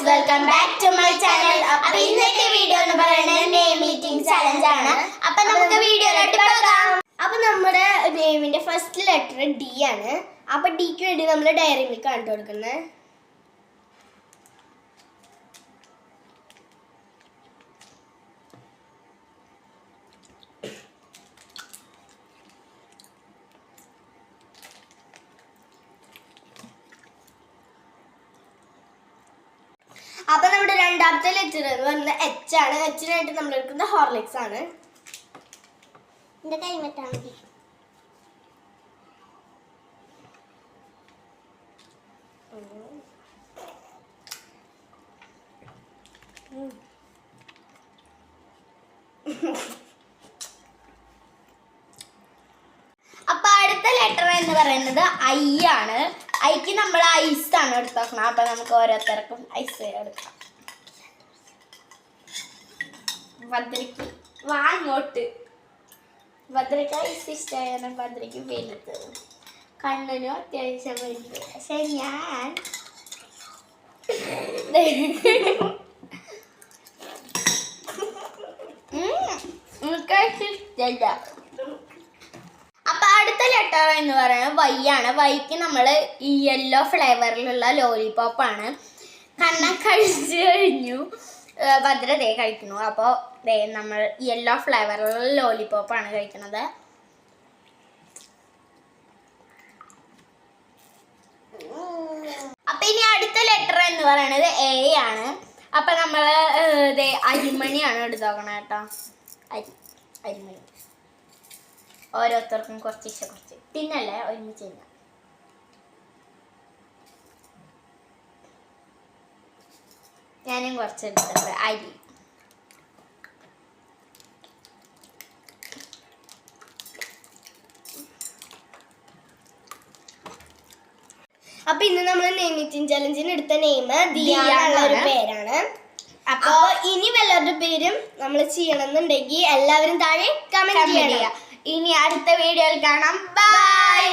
welcome back to my channel. അപ്പോൾ ഇന്നത്തെ video എന്ന് പറയുന്നത് നെയിം മീറ്റിംഗ് ചലഞ്ച് ആണ്. അപ്പോൾ നമുക്ക് വീഡിയോയിലോട്ട് പോകാം. അപ്പോൾ നമ്മുടെ നെയിമിന്റെ ഫസ്റ്റ് ലെറ്റർ ഡി ആണ്. അപ്പോൾ ഡിക്ക് വേണ്ടി നമ്മൾ ഡയറി മിൽക്ക് ആണ് കൊടുക്കുന്നത്. അപ്പോൾ നമ്മുടെ രണ്ടാമത്തെ ലെറ്റർ എന്ന് പറയുന്നത് എച്ച് ആണ്. എച്ചിനായിട്ട് നമ്മൾ എടുക്കുന്നത് ഹോർലിക്സ് ആണ്. എൻ്റെ കൈ വെട്ടാൻ മതി. അപ്പൊ അടുത്ത ലെറ്റർ എന്ന് പറയുന്നത് ഐ ആണ്. ഐക്ക് നമ്മൾ ഐസ് ആണ് എടുത്തോക്കണം. അപ്പൊ നമുക്ക് ഓരോരുത്തർക്കും ഐസ് എടുക്കാം. ഭദ്രയ്ക്ക് വാങ്ങോട്ട്. ഭദ്രയ്ക്ക് ഐസ് ഇഷ്ടമാണ്. ഭദ്രയ്ക്ക് വലുത്, കണ്ണിനും അത്യാവശ്യം വലുത്. പക്ഷെ ഞാൻ ഇഷ്ടല്ല. അപ്പൊ അടുത്ത ലെറ്റർ എന്ന് പറയുന്നത് വൈ ആണ്. വൈക്ക് നമ്മൾ ഈ യെല്ലോ ഫ്ലേവറിലുള്ള ലോലിപോപ്പ് ആണ്. കണ്ണൻ കഴിച്ചു കഴിഞ്ഞു, ഭദ്ര ദേ കഴിക്കുന്നു. അപ്പോൾ ദേ നമ്മൾ യെല്ലോ ഫ്ലേവറിലുള്ള ലോലിപോപ്പ് ആണ് കഴിക്കുന്നത്. അപ്പൊ ഇനി അടുത്ത ലെറ്റർ എന്ന് പറയുന്നത് എ ആണ്. അപ്പൊ നമ്മൾ ദേ അരിമണിയാണ് എടുത്തോക്കണം കേട്ടോ. അരിമണി ഓരോരുത്തർക്കും കുറച്ച് പിന്നല്ലേ ഒരുമിച്ച് ചെയ്യുക. ഞാനും കുറച്ച് എടുത്തിട്ടുണ്ട് അരി. അപ്പൊ ഇന്ന് നമ്മൾ നെയിം മീറ്റിംഗ് ചലഞ്ചിന് എടുത്ത നെയിം ദിയാനുള്ള ഒരു പേരാണ്. അപ്പൊ ഇനി വല്ലവരുടെ പേരും നമ്മൾ ചെയ്യണമെന്നുണ്ടെങ്കിൽ എല്ലാവരും താഴെ കമന്റ് ചെയ്യുക. ഇനി അടുത്ത വീഡിയോയിൽ കാണാം. ബൈ.